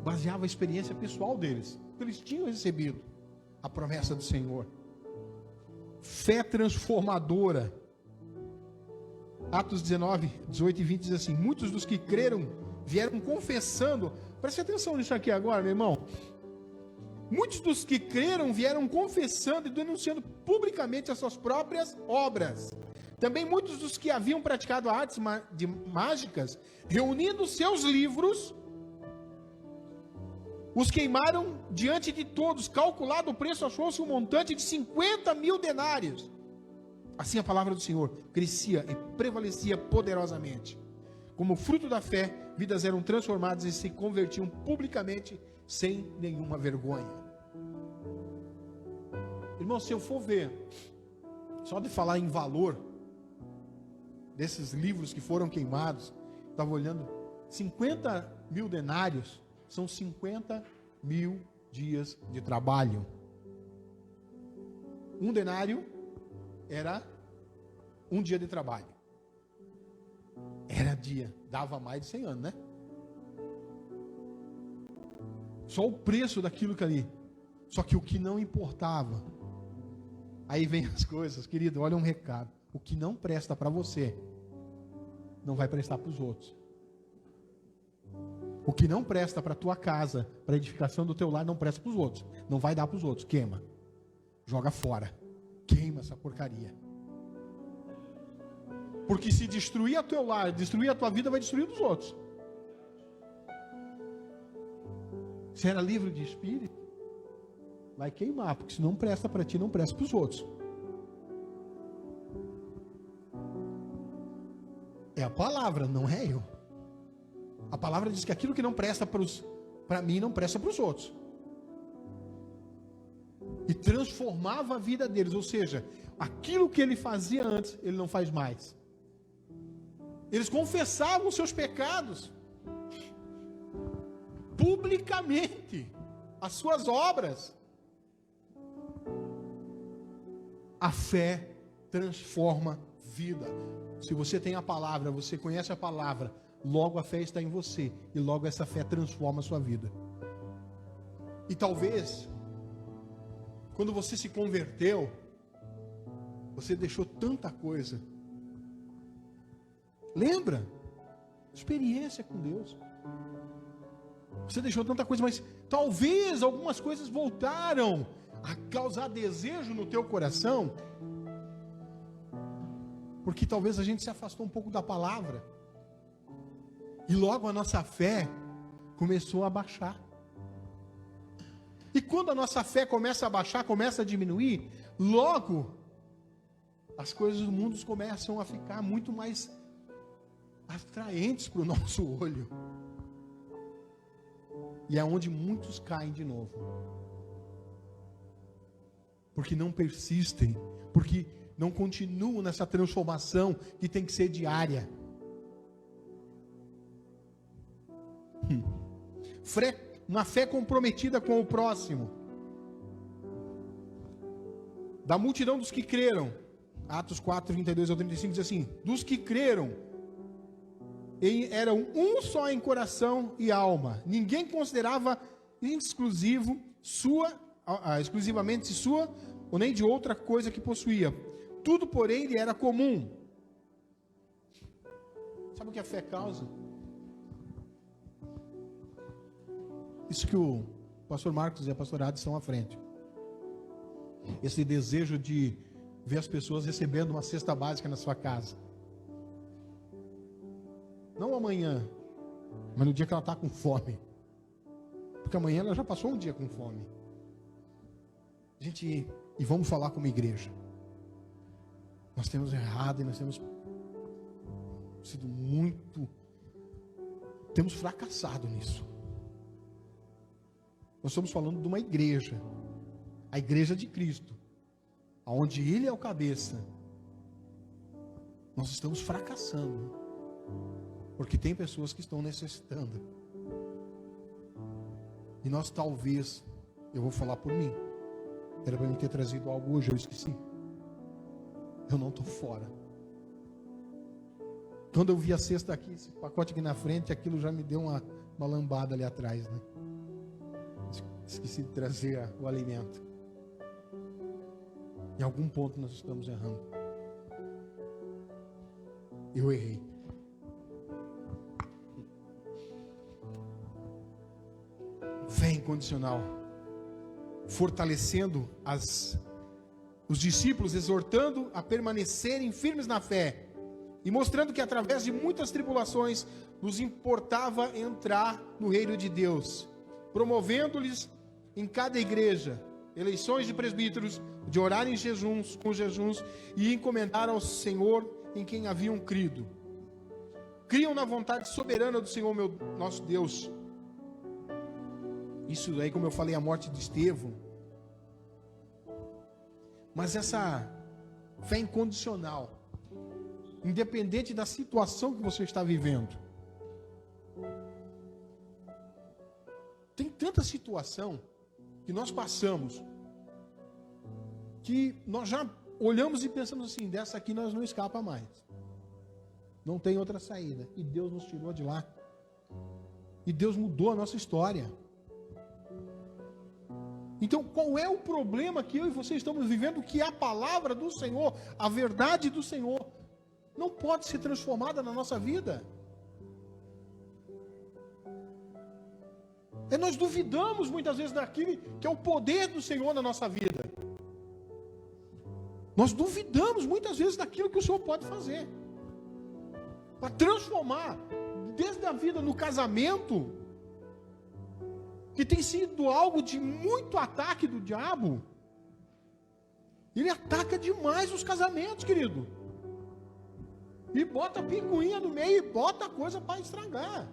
baseava a experiência pessoal deles. Eles tinham recebido a promessa do Senhor. Fé transformadora. Atos 19, 18 e 20 diz assim: muitos dos que creram vieram confessando. Preste atenção nisso aqui agora, meu irmão. Muitos dos que creram vieram confessando e denunciando publicamente as suas próprias obras. Também muitos dos que haviam praticado artes mágicas, reunindo seus livros, os queimaram diante de todos. Calculado o preço, achou-se um montante de 50.000 denários. Assim a palavra do Senhor crescia e prevalecia poderosamente. Como fruto da fé, vidas eram transformadas e se convertiam publicamente sem nenhuma vergonha. Irmão, se eu for ver, só de falar em valor desses livros que foram queimados, estava olhando, 50.000 denários são 50.000 dias de trabalho. Um denário era um dia de trabalho. Era dia, dava mais de 100 anos, né? Só o preço daquilo que ali. Só que o que não importava. Aí vem as coisas, querido, olha um recado. O que não presta para você, não vai prestar para os outros. O que não presta para a tua casa, para a edificação do teu lar, não presta para os outros. Não vai dar para os outros. Queima. Joga fora. Queima essa porcaria. Porque se destruir a teu lar, destruir a tua vida, vai destruir dos outros. Se era livre de espírito, vai queimar. Porque se não presta para ti, não presta para os outros. É a palavra, não é eu. A palavra diz que aquilo que não presta para mim, não presta para os outros. E transformava a vida deles. Ou seja, aquilo que ele fazia antes, ele não faz mais. Eles confessavam os seus pecados publicamente, as suas obras. A fé transforma vida. Se você tem a palavra, você conhece a palavra, logo a fé está em você, e logo essa fé transforma a sua vida. E talvez, quando você se converteu, você deixou tanta coisa. Lembra? Experiência com Deus. Você deixou tanta coisa, mas talvez algumas coisas voltaram a causar desejo no teu coração, porque talvez a gente se afastou um pouco da palavra, e logo a nossa fé começou a baixar. E quando a nossa fé começa a baixar, começa a diminuir, logo as coisas do mundo começam a ficar muito mais atraentes para o nosso olho. E é onde muitos caem de novo. Porque não persistem, porque não continuam nessa transformação que tem que ser diária. Uma fé comprometida com o próximo. Da multidão dos que creram, Atos 4, 32 ao 35 diz assim: dos que creram, eram um só em coração e alma. Ninguém considerava exclusivo exclusivamente sua, ou nem de outra coisa que possuía. Tudo, porém, lhe era comum. Sabe o que a fé causa? Isso que o pastor Marcos e a pastora Adi estão à frente. Esse desejo de ver as pessoas recebendo uma cesta básica na sua casa. Não amanhã, mas no dia que ela está com fome. Porque amanhã ela já passou um dia com fome. Gente, e vamos falar como igreja. Nós temos errado e nós temos sido temos fracassado nisso. Nós estamos falando de uma igreja, a igreja de Cristo, onde Ele é o cabeça. Nós estamos fracassando, porque tem pessoas que estão necessitando. E nós talvez, eu vou falar por mim, era para mim ter trazido algo hoje, eu esqueci. Eu não estou fora. Quando eu vi a cesta aqui, esse pacote aqui na frente, aquilo já me deu uma lambada ali atrás, né? Esqueci de trazer o alimento. Em algum ponto nós estamos errando. Eu errei. Fé incondicional, fortalecendo os discípulos, exortando a permanecerem firmes na fé e mostrando que através de muitas tribulações nos importava entrar no reino de Deus, promovendo-lhes em cada igreja eleições de presbíteros, de orar em jejuns, com jejuns, e encomendar ao Senhor em quem haviam crido. Criam na vontade soberana do Senhor, nosso Deus. Isso aí, como eu falei, a morte de Estevão. Mas essa fé incondicional, independente da situação que você está vivendo. Tem tanta situação que nós passamos, que nós já olhamos e pensamos assim, dessa aqui nós não escapa mais. Não tem outra saída. E Deus nos tirou de lá. E Deus mudou a nossa história. Então, qual é o problema que eu e você estamos vivendo? Que a palavra do Senhor, a verdade do Senhor, não pode ser transformada na nossa vida. Nós duvidamos muitas vezes daquilo que é o poder do Senhor na nossa vida. Nós duvidamos muitas vezes daquilo que o Senhor pode fazer. Para transformar, desde a vida no casamento, que tem sido algo de muito ataque do diabo. Ele ataca demais os casamentos, querido. E bota a picuinha no meio, e bota a coisa para estragar.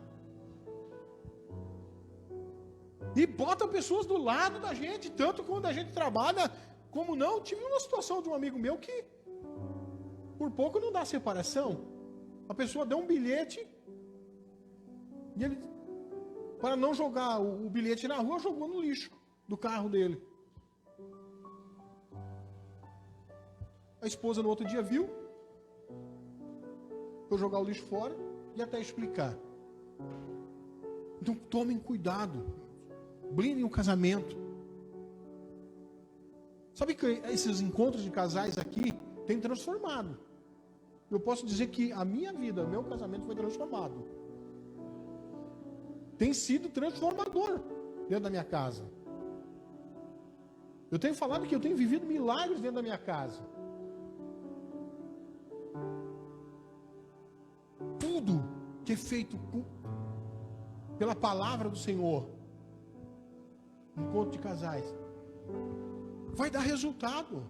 E bota pessoas do lado da gente, tanto quando a gente trabalha, como não. Tive uma situação de um amigo meu que, por pouco não dá separação. A pessoa deu um bilhete, e ele, para não jogar o bilhete na rua, jogou no lixo do carro dele. A esposa no outro dia viu, foi jogar o lixo fora e até explicar. Então tomem cuidado, blindem o casamento. Sabe que esses encontros de casais aqui têm transformado. Eu posso dizer que a minha vida, o meu casamento foi transformado. Tem sido transformador dentro da minha casa. Eu tenho falado que eu tenho vivido milagres dentro da minha casa. Tudo que é feito pela palavra do Senhor, encontro de casais, vai dar resultado.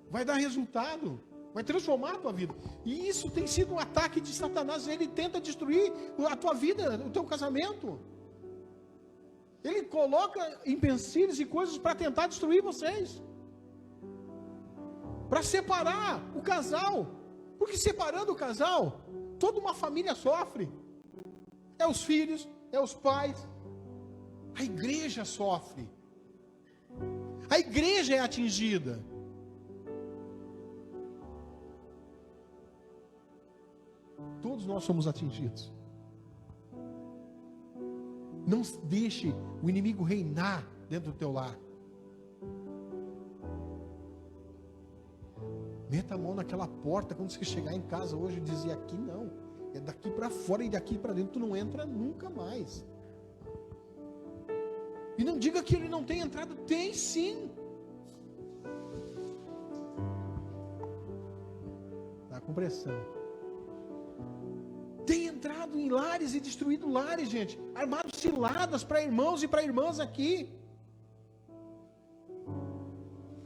Vai dar resultado. Vai transformar a tua vida. E isso tem sido um ataque de Satanás. Ele tenta destruir a tua vida, o teu casamento. Ele coloca empecilhos e coisas para tentar destruir vocês. Para separar o casal. Porque separando o casal, toda uma família sofre. É os filhos, é os pais. A igreja sofre. A igreja é atingida. Todos nós somos atingidos. Não deixe o inimigo reinar dentro do teu lar. Meta a mão naquela porta quando você chegar em casa hoje e dizer: aqui não, é daqui para fora e daqui para dentro tu não entra nunca mais. E não diga que ele não tem entrado, tem sim. Está com pressão. Tem entrado em lares e destruído lares, gente. Armado ciladas para irmãos e para irmãs aqui.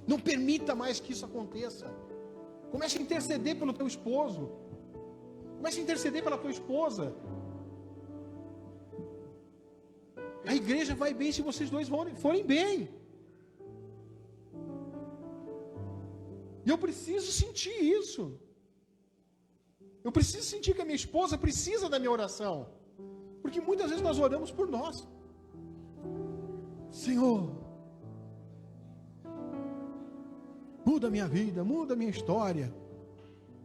Não permita mais que isso aconteça. Comece a interceder pelo teu esposo. Comece a interceder pela tua esposa. A igreja vai bem se vocês dois forem bem. E eu preciso sentir isso. Eu preciso sentir que a minha esposa precisa da minha oração. Porque muitas vezes nós oramos por nós. Senhor, muda a minha vida, muda a minha história.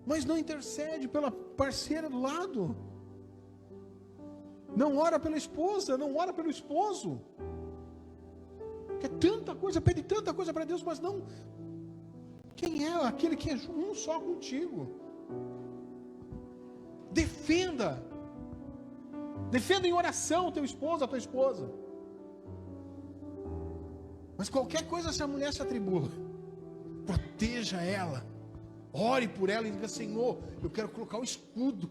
Mas não intercede pela parceira do lado. Não ora pela esposa, não ora pelo esposo. Quer tanta coisa, pede tanta coisa para Deus, mas não. Quem é aquele que é um só contigo? Defenda. Defenda em oração o teu esposo, a tua esposa. Mas qualquer coisa, se a mulher se atribula, proteja ela. Ore por ela e diga: Senhor, eu quero colocar o escudo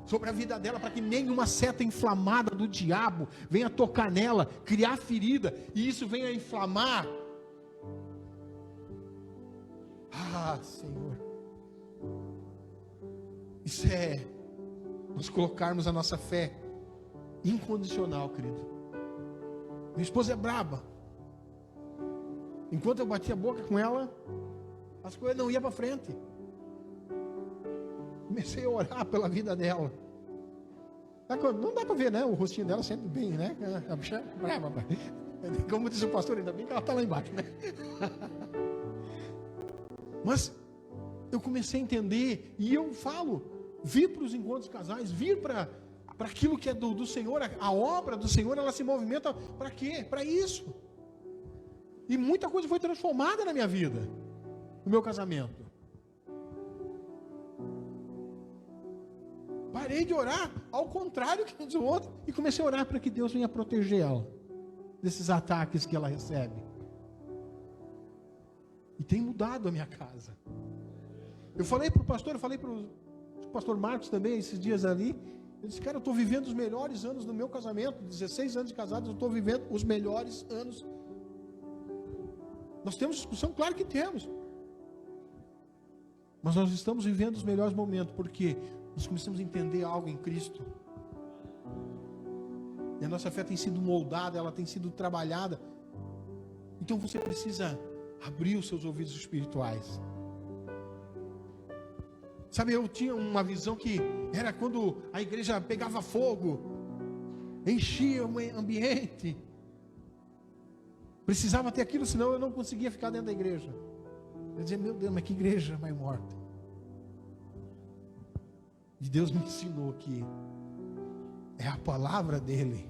sobre a vida dela, para que nenhuma seta inflamada do diabo venha tocar nela, criar ferida, e isso venha inflamar. Ah, Senhor, isso é nós colocarmos a nossa fé incondicional, querido. Minha esposa é braba. Enquanto eu batia a boca com ela, as coisas não iam para frente. Comecei a orar pela vida dela. Não dá para ver, né? O rostinho dela sempre bem, né? A bicha é brava. Como disse o pastor, ainda bem que ela está lá embaixo, né? Mas eu comecei a entender, e eu falo, vir para os encontros casais, vir para aquilo que é do Senhor, a obra do Senhor, ela se movimenta para quê? Para isso. E muita coisa foi transformada na minha vida, no meu casamento. Parei de orar ao contrário que diz o outro, e comecei a orar para que Deus venha proteger ela desses ataques que ela recebe. E tem mudado a minha casa. Eu falei para o pastor, eu falei para o pastor Marcos também, esses dias ali. Eu disse: cara, eu estou vivendo os melhores anos do meu casamento. 16 anos de casados, eu estou vivendo os melhores anos. Nós temos discussão? Claro que temos. Mas nós estamos vivendo os melhores momentos, porque nós começamos a entender algo em Cristo. E a nossa fé tem sido moldada, ela tem sido trabalhada. Então você precisa abrir os seus ouvidos espirituais. Sabe, eu tinha uma visão que era quando a igreja pegava fogo, enchia o ambiente. Precisava ter aquilo, senão eu não conseguia ficar dentro da igreja. Eu dizia: meu Deus, mas que igreja mais morta. E Deus me ensinou que é a palavra dele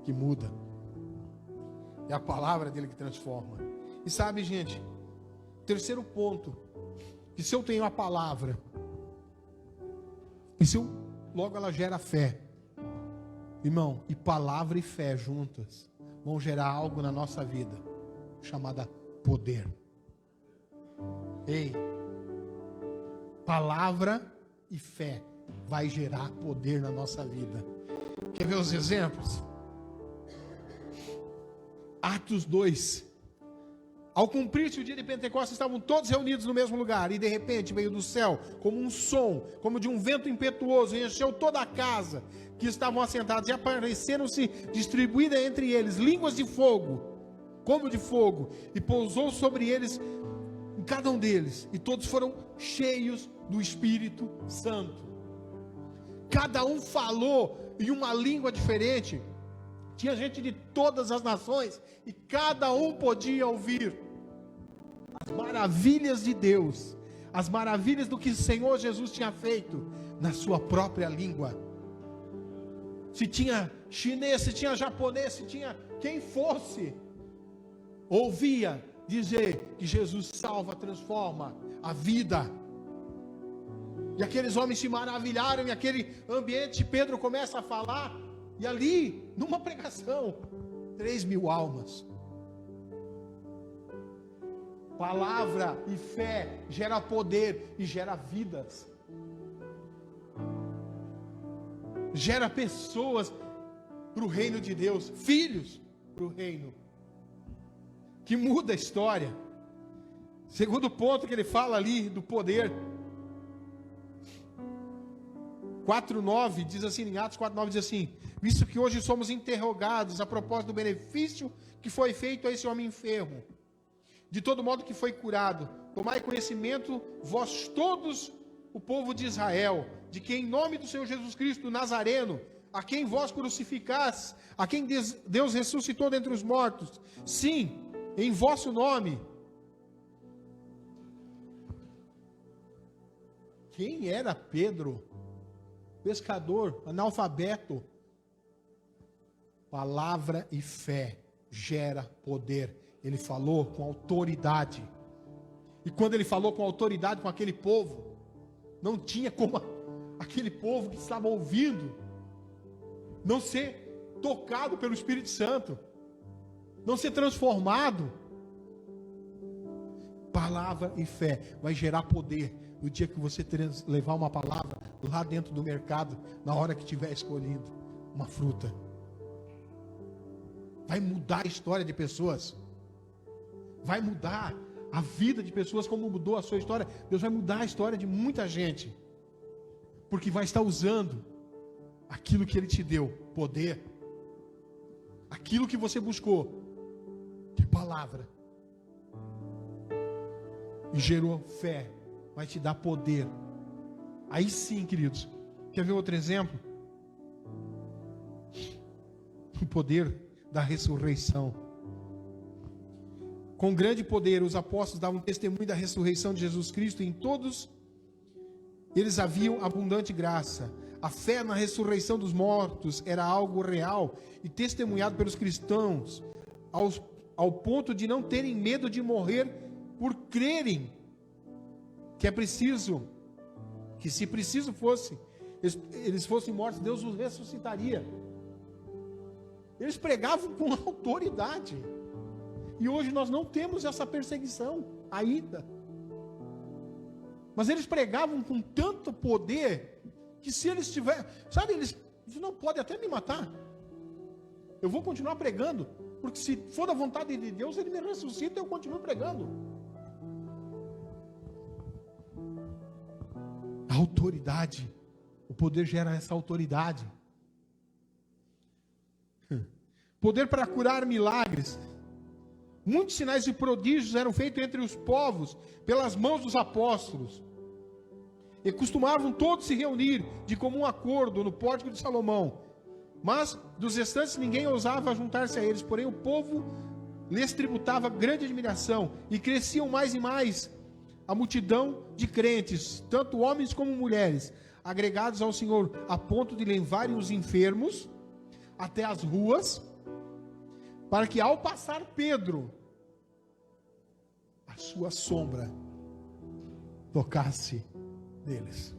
que muda. É a palavra dele que transforma. E sabe, gente, terceiro ponto, que se eu tenho a palavra, e se eu, logo ela gera fé, irmão, e palavra e fé juntas vão gerar algo na nossa vida, chamada poder. Ei, palavra e fé vai gerar poder na nossa vida. Quer ver os exemplos? Atos 2. Ao cumprir-se o dia de Pentecostes, estavam todos reunidos no mesmo lugar, e de repente veio do céu, como um som, como de um vento impetuoso, e encheu toda a casa que estavam assentados, e apareceram-se distribuídas entre eles línguas de fogo, como de fogo, e pousou sobre eles, em cada um deles, e todos foram cheios do Espírito Santo. Cada um falou em uma língua diferente. Tinha gente de todas as nações, e cada um podia ouvir as maravilhas de Deus, as maravilhas do que o Senhor Jesus tinha feito na sua própria língua. Se tinha chinês, se tinha japonês, se tinha quem fosse, ouvia dizer que Jesus salva, transforma a vida. E aqueles homens se maravilharam, e aquele ambiente, Pedro começa a falar, e ali, numa pregação, 3.000 almas. Palavra e fé gera poder e gera vidas. Gera pessoas para o reino de Deus, filhos para o reino, que muda a história. Segundo ponto que ele fala ali do poder, 4:9 diz assim, em Atos 4:9 diz assim: visto que hoje somos interrogados a propósito do benefício que foi feito a esse homem enfermo, de todo modo que foi curado, tomai conhecimento vós todos, o povo de Israel, de que em nome do Senhor Jesus Cristo Nazareno, a quem vós crucificastes, a quem Deus ressuscitou dentre os mortos, sim, em vosso nome. Quem era Pedro? Pescador, analfabeto. Palavra e fé gera poder. Ele falou com autoridade. E quando ele falou com autoridade com aquele povo, não tinha como aquele povo que estava ouvindo não ser tocado pelo Espírito Santo, não ser transformado. Palavra e fé vai gerar poder no dia que você levar uma palavra lá dentro do mercado, na hora que estiver escolhendo uma fruta. Vai mudar a história de pessoas. Vai mudar a vida de pessoas como mudou a sua história. Deus vai mudar a história de muita gente, porque vai estar usando aquilo que Ele te deu, poder, aquilo que você buscou, que palavra, e gerou fé, vai te dar poder. Aí sim, queridos, quer ver outro exemplo? O poder da ressurreição. Com grande poder, os apóstolos davam testemunho da ressurreição de Jesus Cristo, e em todos eles haviam abundante graça. A fé na ressurreição dos mortos era algo real e testemunhado pelos cristãos, ao ponto de não terem medo de morrer por crerem que é preciso, que se preciso fosse, eles fossem mortos, Deus os ressuscitaria. Eles pregavam com autoridade. E hoje nós não temos essa perseguição ainda. Mas eles pregavam com tanto poder que se eles tiverem, sabe, eles não podem até me matar. Eu vou continuar pregando, porque se for da vontade de Deus, Ele me ressuscita e eu continuo pregando. A autoridade, o poder gera essa autoridade. Poder para curar milagres. Muitos sinais e prodígios eram feitos entre os povos pelas mãos dos apóstolos. E costumavam todos se reunir de comum acordo no pórtico de Salomão. Mas dos restantes ninguém ousava juntar-se a eles. Porém o povo lhes tributava grande admiração. E cresciam mais e mais a multidão de crentes, tanto homens como mulheres, agregados ao Senhor, a ponto de levarem os enfermos até as ruas, para que ao passar Pedro, a sua sombra tocasse deles.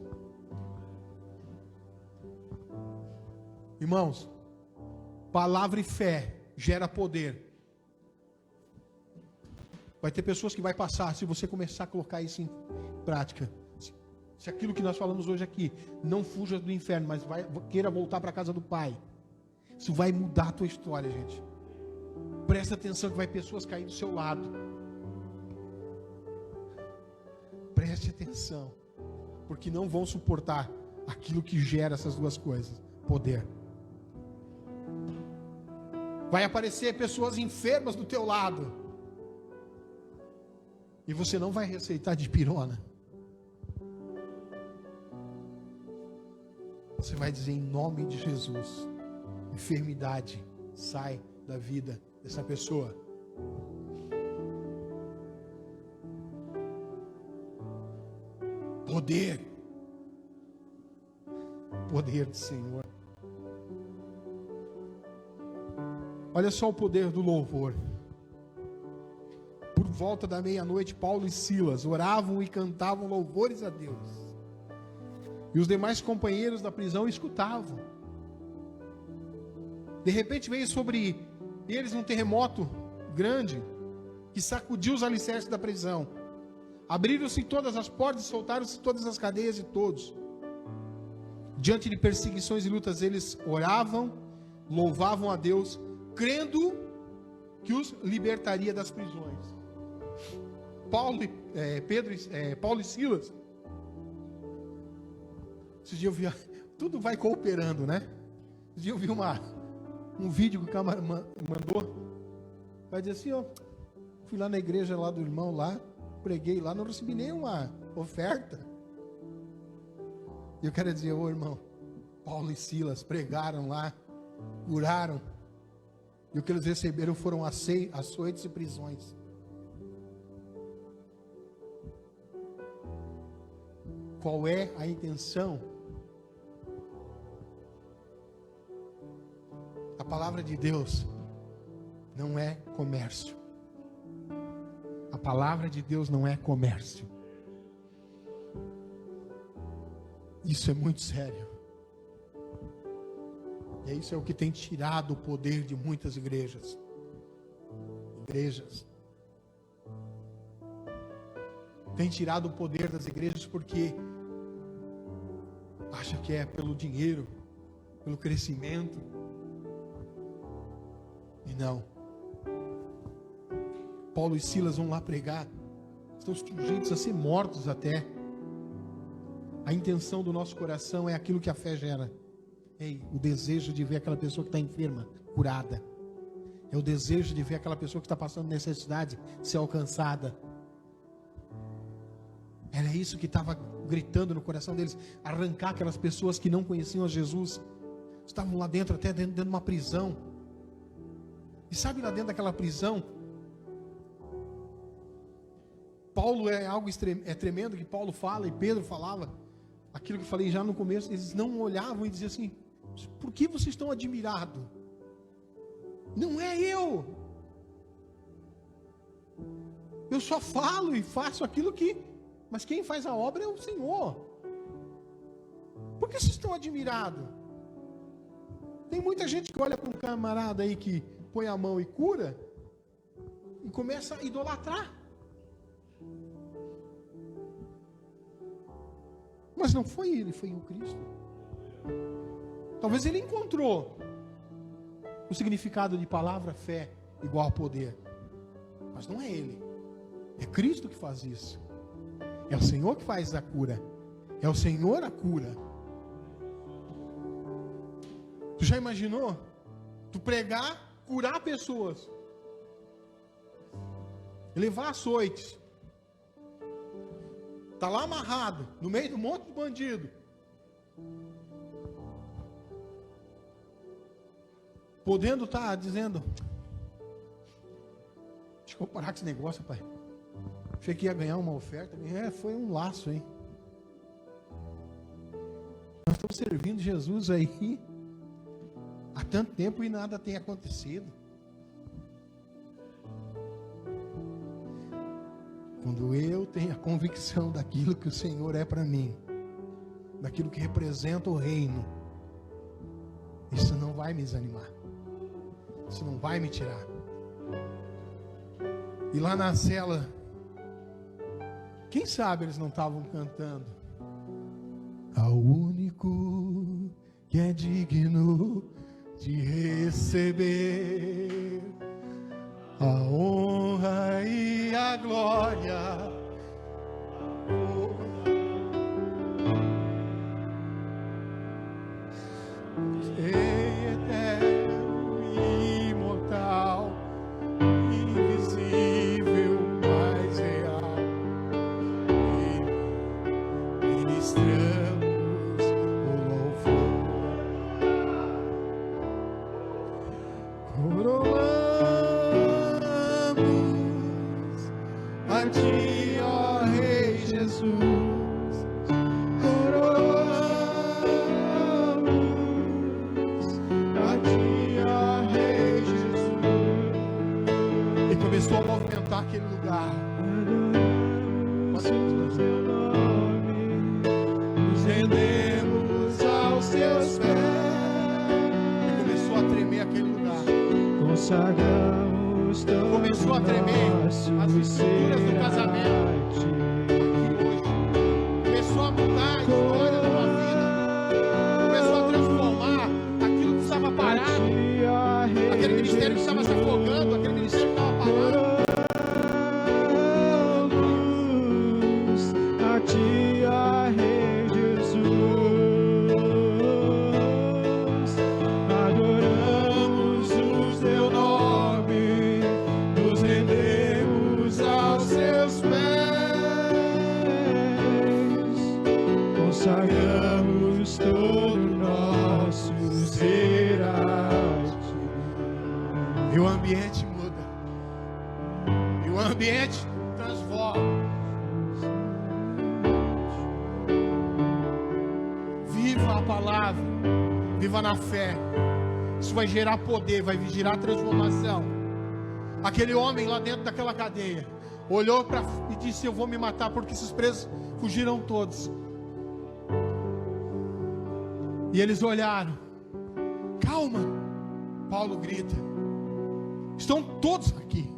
Irmãos, palavra e fé gera poder. Vai ter pessoas que vai passar, se você começar a colocar isso em prática. Se aquilo que nós falamos hoje aqui, não fuja do inferno, mas queira voltar para a casa do Pai. Isso vai mudar a tua história, gente. Presta atenção que vai pessoas cair do seu lado. Preste atenção, porque não vão suportar aquilo que gera essas duas coisas, poder. Vai aparecer pessoas enfermas do teu lado, e você não vai receitar dipirona. Você vai dizer em nome de Jesus, enfermidade sai da vida dessa pessoa. Poder do Senhor. Olha só o poder do louvor. Por volta da meia-noite, Paulo e Silas oravam e cantavam louvores a Deus. E os demais companheiros da prisão escutavam. De repente veio sobre eles um terremoto grande que sacudiu os alicerces da prisão. Abriram-se todas as portas e soltaram-se todas as cadeias de todos. Diante de perseguições e lutas, eles oravam, louvavam a Deus, crendo que os libertaria das prisões. Paulo e Silas. Esses dias eu vi, tudo vai cooperando, né? Esses dias eu vi um vídeo que o cara mandou. Vai dizer assim, ó, fui lá na igreja lá do irmão lá, preguei lá, não recebi nenhuma oferta. E eu quero dizer, ô irmão, Paulo e Silas pregaram lá, curaram, e o que eles receberam foram açoites e prisões. Qual é a intenção? A palavra de Deus não é comércio. A palavra de Deus não é comércio. Isso é muito sério. E isso é o que tem tirado o poder de muitas igrejas. Tem tirado o poder das igrejas porque acha que é pelo dinheiro, pelo crescimento. E não. Paulo e Silas vão lá pregar. Estão sujeitos a ser mortos até. A intenção do nosso coração é aquilo que a fé gera. O desejo de ver aquela pessoa que está enferma, curada. É o desejo de ver aquela pessoa que está passando necessidade ser alcançada. Era isso que estava gritando no coração deles. Arrancar aquelas pessoas que não conheciam a Jesus. Estavam lá dentro, até dentro de uma prisão. E sabe, lá dentro daquela prisão, Paulo é tremendo que Paulo fala e Pedro falava. Aquilo que eu falei já no começo, eles não olhavam e diziam assim: por que vocês estão admirados? Não é eu. Eu só falo e faço aquilo que... Mas quem faz a obra é o Senhor. Por que vocês estão admirados? Tem muita gente que olha para um camarada aí que põe a mão e cura e começa a idolatrar. Mas não foi ele, foi o Cristo. Talvez ele encontrou o significado de palavra, fé, igual a poder. Mas não é ele. É Cristo que faz isso. É o Senhor que faz a cura. É o Senhor a cura. Tu já imaginou? Tu pregar, curar pessoas. Levar açoites. Está lá amarrado, no meio de um monte de bandido. Podendo estar dizendo: deixa eu parar com esse negócio, pai. Achei que ia ganhar uma oferta. Foi um laço, hein? Nós estamos servindo Jesus aí há tanto tempo e nada tem acontecido. Quando eu tenho a convicção daquilo que o Senhor é para mim, daquilo que representa o reino, isso não vai me desanimar, isso não vai me tirar. E lá na cela, quem sabe eles não estavam cantando: ao único que é digno de receber a honra e a glória. Eterno, imortal, invisível, mais real. E ministramos o louvor. Coroamos a ti, ó Rei Jesus. Coroamos a ti, ó Rei Jesus. E começou a movimentar aquele lugar. Nos rendemos aos seus pés. E começou a tremer aquele lugar. Consagramos todo Começou a tremer as estruturas do casamento. Começou a mudar a história da tua vida. Começou a transformar aquilo que estava parado. Aquele ministério que estava se afogando. Aquele ministério que estava parado. a ti, a Rei Jesus. Adoramos o teu nome, nos rendemos aos seus pés, consagramos todo nosso ser a ti. E o ambiente muda. E o ambiente transforma. Viva a palavra. Viva na fé. Isso vai gerar poder, vai gerar transformação. Aquele homem lá dentro daquela cadeia olhou e disse: eu vou me matar, porque esses presos fugiram todos. E eles olharam. Calma, Paulo grita. Estão todos aqui.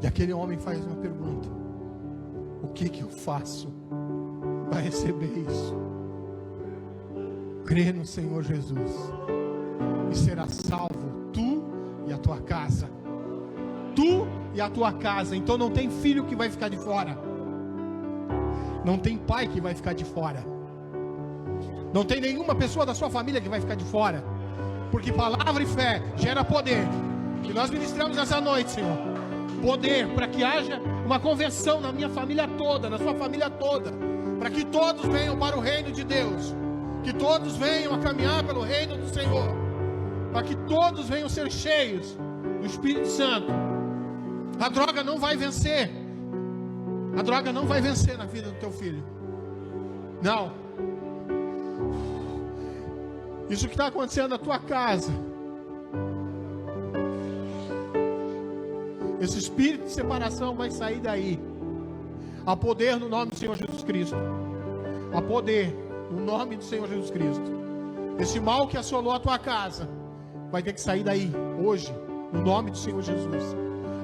E aquele homem faz uma pergunta: o que eu faço para receber isso? Crê no Senhor Jesus e será salvo tu e a tua casa. Tu e a tua casa. Então não tem filho que vai ficar de fora. Não tem pai que vai ficar de fora. Não tem nenhuma pessoa da sua família que vai ficar de fora. Porque palavra e fé gera poder. E nós ministramos essa noite, Senhor, poder para que haja uma conversão na minha família toda, na sua família toda, para que todos venham para o reino de Deus, que todos venham a caminhar pelo reino do Senhor, para que todos venham ser cheios do Espírito Santo. A droga não vai vencer. A droga não vai vencer na vida do teu filho. Não. Isso que está acontecendo na tua casa, esse espírito de separação vai sair daí. Há poder no nome do Senhor Jesus Cristo. Há poder no nome do Senhor Jesus Cristo. Esse mal que assolou a tua casa vai ter que sair daí hoje, no nome do Senhor Jesus.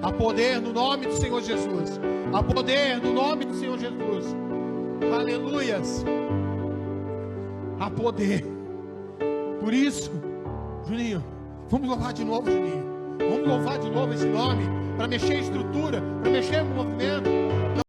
Há poder no nome do Senhor Jesus. Há poder no nome do Senhor Jesus. Aleluias. Há poder. Por isso, Juninho, vamos louvar de novo, Juninho. Vamos louvar de novo esse nome, para mexer em estrutura, para mexer em movimento.